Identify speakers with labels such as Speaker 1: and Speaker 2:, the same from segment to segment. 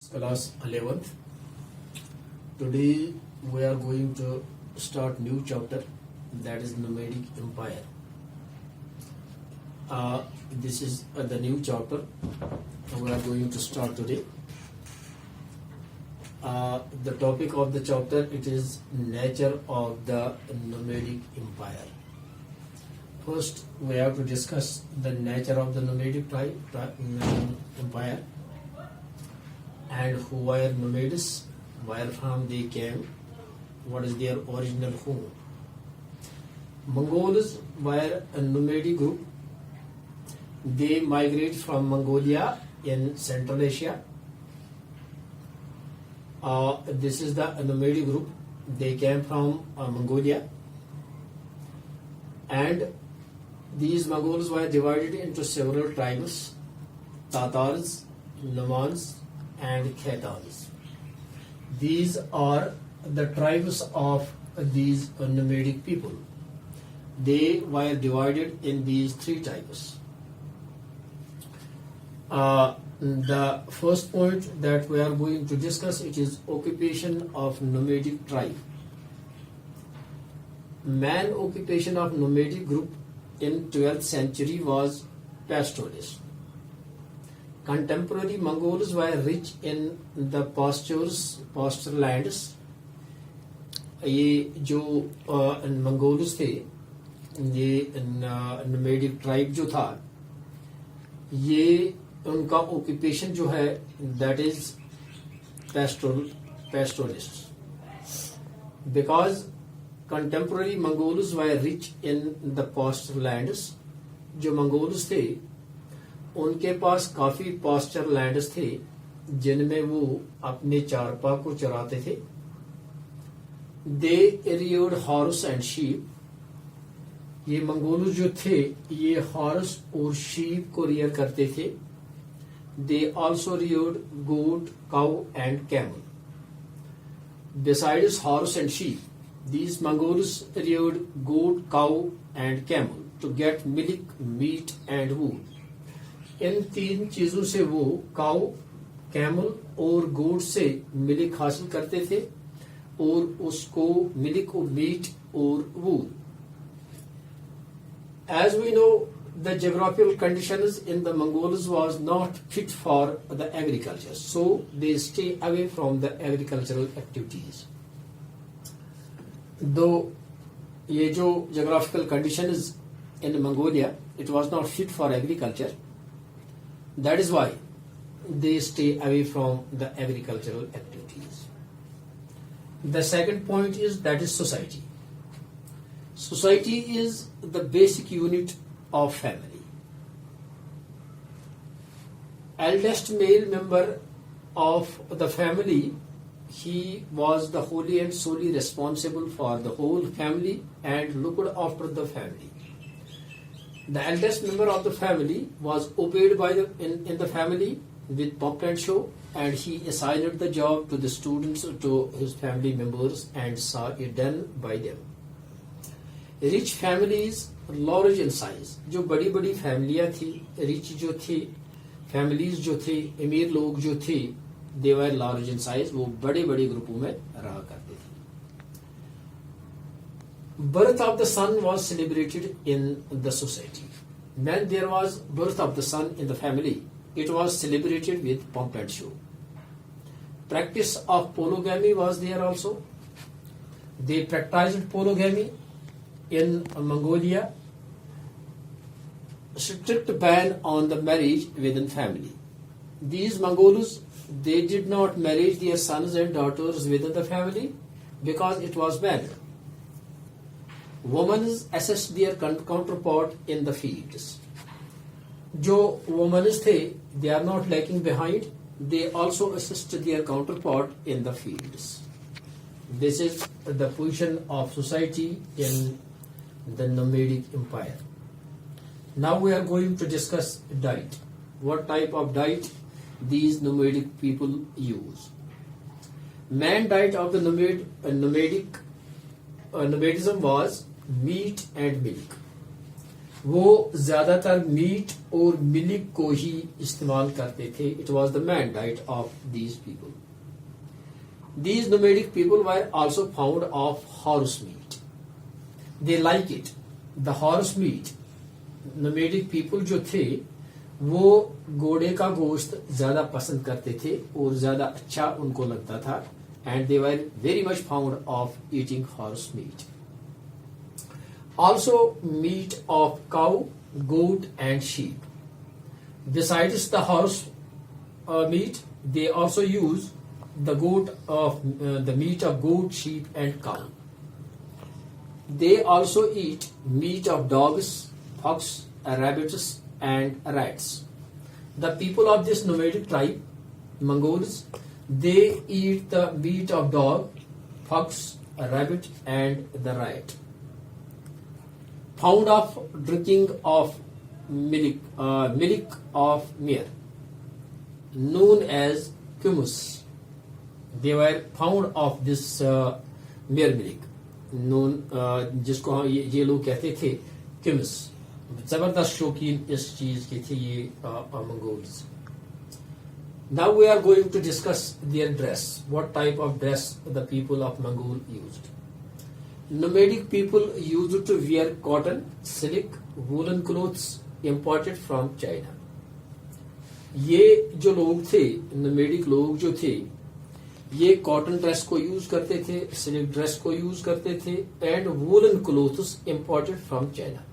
Speaker 1: Class 11th. Today we are going to start new chapter, that is nomadic empire. This is the new chapter we are going to start today. The topic of the chapter, it is nature of the nomadic empire. First we have to discuss the nature of the nomadic empire, and who were nomades, where from they came, what is their original home. Mongols were a nomadic group. They migrate from Mongolia in Central Asia. This is the nomadic group. They came from Mongolia, and these Mongols were divided into several tribes: Tatars, Nomans, and Khaitans. These are the tribes of these nomadic people. They were divided in these three types. The first point that we are going to discuss, it is occupation of nomadic tribe. Main occupation of nomadic group in 12th century was pastoralist. Contemporary Mongols were rich in the pasture lands. ये जो Mongols थे, ये nomadic tribe जो था, ये उनका occupation जो है, that is pastoralists. Because contemporary Mongols were rich in the pasture lands, जो मंगोल्स थे उनके पास काफी पास्चर लैंड्स थे जिनमें वो अपने चारपा को चराते थे. दे रियर्ड हॉर्स एंड शीप. ये मंगोल जो थे ये हॉर्स और शीप को रियर करते थे. They also reared goat, cow and camel. Besides horse and sheep, these Mongols reared goat, cow and camel to get milk, meat and wool. इन तीन चीजों से वो काउ, कैमल और गोट से मिल्क हासिल करते थे और उसको मिल्क और मीट और वूल. As we know, the geographical conditions in the Mongols was not fit for the agriculture, so they stay away from the agricultural activities. Though ये जो geographical conditions in Mongolia, it was not fit for agriculture. That is why they stay away from the agricultural activities. The second point is, that is society. Society is the basic unit of family. Eldest male member of the family, he was the wholly and solely responsible for the whole family and looked after the family. The eldest member of the family was obeyed by in the family with pomp and show, and he assigned the job to the students, to his family members, and saw it done by them. Rich families, large in size. जो बड़ी बड़ी फैमिलियाँ थी, rich जो थे, families जो थे, अमीर लोग जो थे, they were large in size. वो बड़े बड़े ग्रुपों में रहा करते थे. Birth of the son was celebrated in the society. When there was birth of the son in the family, it was celebrated with pomp and show. Practice of polygamy was there also. They practiced polygamy in Mongolia. Strict ban on the marriage within family. These Mongols, they did not marry their sons and daughters within the family because it was banned. Women assist their counterpart in the fields. जो women थे, they are not lagging behind. They also assist their counterpart in the fields. This is the position of society in the nomadic empire. Now we are going to discuss diet. What type of diet these nomadic people use. Main diet of the nomadism was meat and milk. वो ज्यादातर meet और milk को ही इस्तेमाल करते थे. It was the main diet of these people. These nomadic people were also fond of horse meat. They like it. The horse meat. Nomadic people जो थे वो घोड़े का गोश्त ज्यादा पसंद करते थे और ज्यादा अच्छा उनको लगता था. And they were very much fond of eating horse meat. Also meat of cow, goat and sheep. Besides the horse meat, they also use the meat of goat, sheep and cow. They also eat meat of dogs, fox, rabbits and rats. The people of this nomadic tribe, Mongols, they eat the meat of dog, fox, rabbit and the rat. Fond of drinking of milk of mare, known as kumus. They were fond of this mare milk, known जिसको ये लोग कहते थे कुमस. जबरदस्त शौकीन इस चीज के थे ये Mongols. Now we are going to discuss their dress. What type of dress the people of Mongol used. Nomadic people used to wear cotton, silk, woolen clothes imported from China. ये जो लोग थे, nomadic लोग जो थे, ये cotton dress को use करते थे, सिल्क ड्रेस को यूज करते थे and woollen clothes imported from China.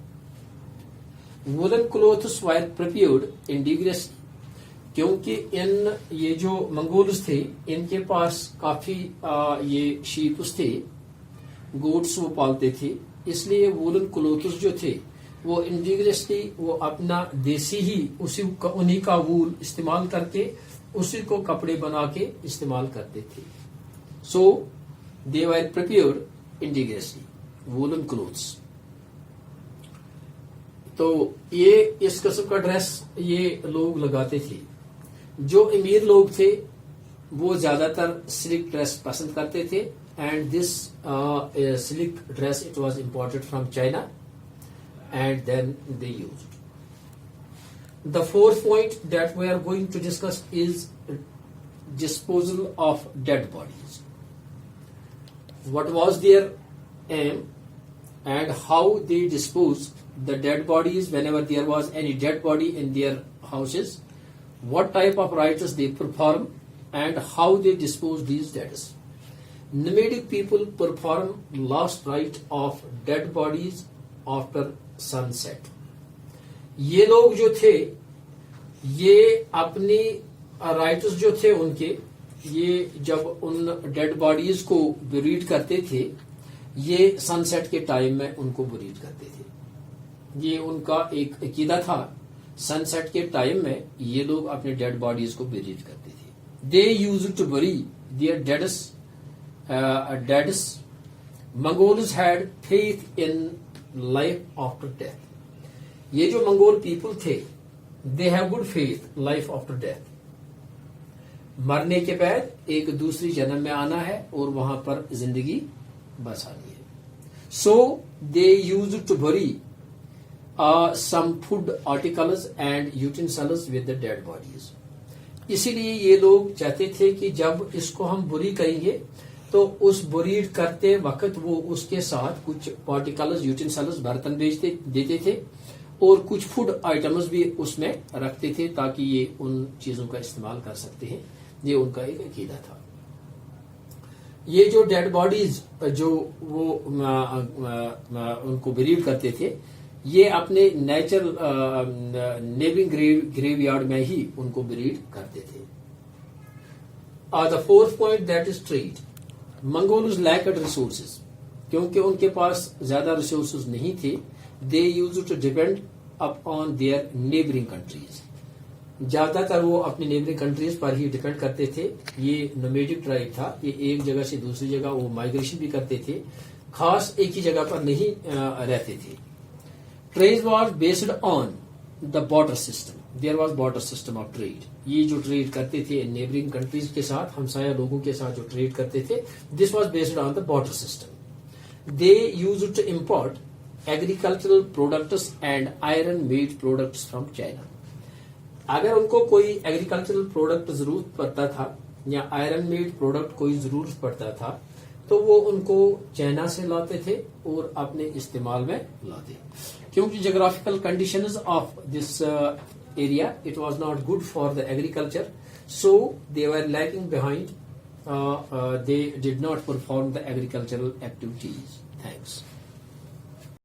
Speaker 1: Woollen clothes were prepared indigenous, क्योंकि इन ये जो मंगोल्स थे इनके पास काफी ये शीप्स थे, गोट्स वो पालते थे, इसलिए वूलन क्लोथ्स जो थे वो इंडिजिनसली वो अपना देसी ही उन्हीं का वूल इस्तेमाल करके उसी को कपड़े बना के इस्तेमाल करते थे. So they were prepared indigenously woollen clothes. तो ये इस किस्म का ड्रेस ये लोग लगाते थे. जो अमीर लोग थे वो ज्यादातर सिल्क ड्रेस पसंद करते थे and this silk dress it was imported from China and then they used. The fourth point that we are going to discuss is disposal of dead bodies. What was their aim and how they disposed the dead bodies whenever there was any dead body in their houses, what type of rites they perform and how they dispose these dead. Nomadic people perform last rite of dead bodies after sunset. ये लोग जो थे ये अपनी rights जो थे उनके, ये जब उन डेड बॉडीज को बुरीड करते थे ये सनसेट के टाइम में उनको बुरीड करते थे. ये उनका एक अकीदा था. सनसेट के टाइम में ये लोग अपने डेड बॉडीज को बुरीड करते थे. They used to bury their deads. Mongols had faith in life after death. ये जो मंगोल पीपल थे they have good faith life after death. मरने के बाद एक दूसरी जन्म में आना है और वहां पर जिंदगी बसानी है. सो दे use to bury some food articles and utensils with the dead bodies. इसीलिए ये लोग चाहते थे कि जब इसको हम बुरी करेंगे तो उस बुरीड करते वक्त वो उसके साथ कुछ पार्टिकल्स यूटेंसिल्स बर्तन देते थे और कुछ फूड आइटम्स भी उसमें रखते थे ताकि ये उन चीजों का इस्तेमाल कर सकते हैं. ये उनका एक अकीदा था. ये जो डेड बॉडीज जो वो उनको बिलीव करते थे ये अपने नेचुरल नेबिंग ग्रेवयार्ड में ही उनको बिलीव करते थे. The fourth point that is trade. Mongols lacked resources, क्योंकि उनके पास ज्यादा रिसोर्सेज नहीं थे. They use to depend upon their neighbouring countries. ज्यादातर वो अपनी नेबरिंग कंट्रीज पर ही डिपेंड करते थे. ये नोमैडिक ट्राइब था, ये एक जगह से दूसरी जगह वो माइग्रेशन भी करते थे, खास एक ही जगह पर नहीं रहते थे. Trade was based on the border system. There was border system of trade. ये जो ट्रेड करते थे नेबरिंग कंट्रीज के साथ, हमसाया लोगों के साथ जो ट्रेड करते थे, this was based on the border system. They use to import agricultural products and iron made products from China. अगर उनको कोई एग्रीकल्चरल प्रोडक्ट जरूरत पड़ता था या आयरन मेड प्रोडक्ट कोई जरूरत पड़ता था तो वो उनको चाइना से लाते थे और अपने इस्तेमाल में लाते, क्योंकि geographical conditions of this area it was not good for the agriculture, so they were lagging behind, they did not perform the agricultural activities. Thanks.